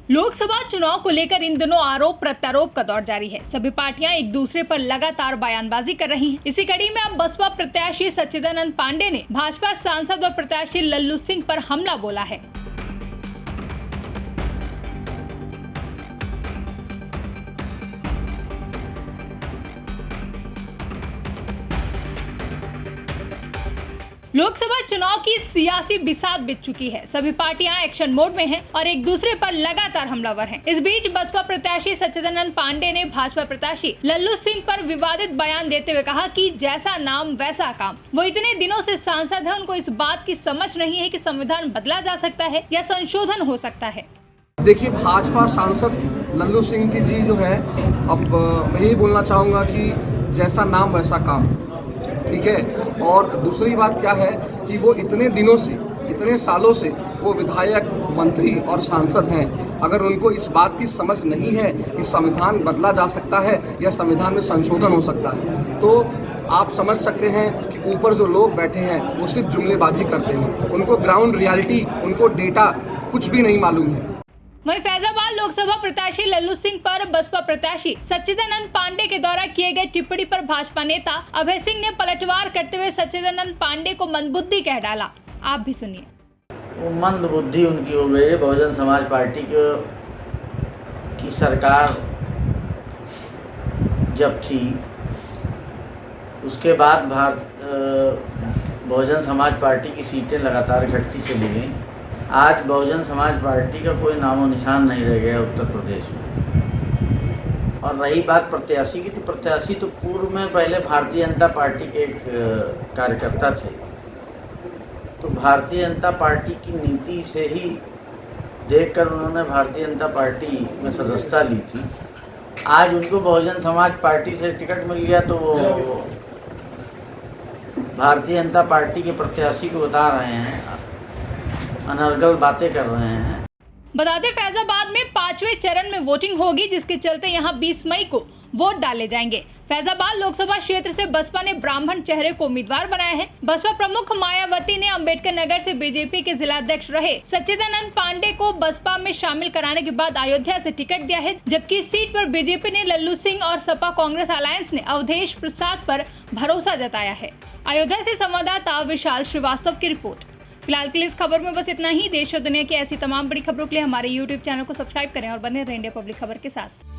लोकसभा चुनाव को लेकर इन दिनों आरोप प्रत्यारोप का दौर जारी है। सभी पार्टियां एक दूसरे पर लगातार बयानबाजी कर रही हैं। इसी कड़ी में अब बसपा प्रत्याशी सच्चिदानंद पांडे ने भाजपा सांसद और प्रत्याशी लल्लू सिंह पर हमला बोला है। लोकसभा चुनाव की सियासी बिसात बिछ चुकी है। सभी पार्टियां एक्शन मोड में हैं और एक दूसरे पर लगातार हमलावर हैं। इस बीच बसपा प्रत्याशी सच्चिदानंद पांडे ने भाजपा प्रत्याशी लल्लू सिंह पर विवादित बयान देते हुए कहा कि जैसा नाम वैसा काम। वो इतने दिनों से सांसद है, उनको इस बात की समझ नहीं है कि संविधान बदला जा सकता है या संशोधन हो सकता है। देखिए, भाजपा सांसद लल्लू सिंह की जी जो है, अब मैं यही बोलना चाहूँगा कि जैसा नाम वैसा काम, ठीक है। और दूसरी बात क्या है कि वो इतने दिनों से, इतने सालों से वो विधायक, मंत्री और सांसद हैं। अगर उनको इस बात की समझ नहीं है कि संविधान बदला जा सकता है या संविधान में संशोधन हो सकता है, तो आप समझ सकते हैं कि ऊपर जो लोग बैठे हैं वो सिर्फ जुमलेबाजी करते हैं। उनको ग्राउंड रियलिटी, उनको डेटा कुछ भी नहीं मालूम है। वहीं फैजाबाद लोकसभा प्रत्याशी लल्लू सिंह पर बसपा प्रत्याशी सच्चिदानंद पांडे के द्वारा किए गए टिप्पणी पर भाजपा नेता अभय सिंह ने पलटवार करते हुए सच्चिदानंद पांडे को मंदबुद्धि कह डाला। आप भी सुनिए। वो मंदबुद्धि उनकी हो गई है। बहुजन समाज पार्टी की सरकार जब थी, उसके बाद बहुजन समाज पार्टी की सीटें लगातार घटती चली गई। आज बहुजन समाज पार्टी का कोई नामो निशान नहीं रह गया उत्तर प्रदेश में। और रही बात प्रत्याशी की, तो प्रत्याशी तो पूर्व में पहले भारतीय जनता पार्टी के एक कार्यकर्ता थे। तो भारतीय जनता पार्टी की नीति से ही देखकर उन्होंने भारतीय जनता पार्टी में सदस्यता ली थी। आज उनको बहुजन समाज पार्टी से टिकट मिल गया तो वो भारतीय जनता पार्टी के प्रत्याशी को बता रहे हैं, अनर्गल बातें कर रहे हैं। बता दें, फैजाबाद में 5वें चरण में वोटिंग होगी, जिसके चलते यहां 20 मई को वोट डाले जाएंगे। फैजाबाद लोकसभा क्षेत्र से बसपा ने ब्राह्मण चेहरे को उम्मीदवार बनाया है। बसपा प्रमुख मायावती ने अंबेडकर नगर से बीजेपी के जिलाध्यक्ष रहे सच्चिदानंद पांडे को बसपा में शामिल कराने के बाद अयोध्या से टिकट दिया है, जबकि इस सीट पर बीजेपी ने लल्लू सिंह और सपा कांग्रेस अलायंस ने अवधेश प्रसाद पर भरोसा जताया है। अयोध्या से संवाददाता विशाल श्रीवास्तव की रिपोर्ट। फिलहाल के लिए इस खबर में बस इतना ही। देश और दुनिया की ऐसी तमाम बड़ी खबरों के लिए हमारे YouTube चैनल को सब्सक्राइब करें और बने रहें इंडिया पब्लिक खबर के साथ।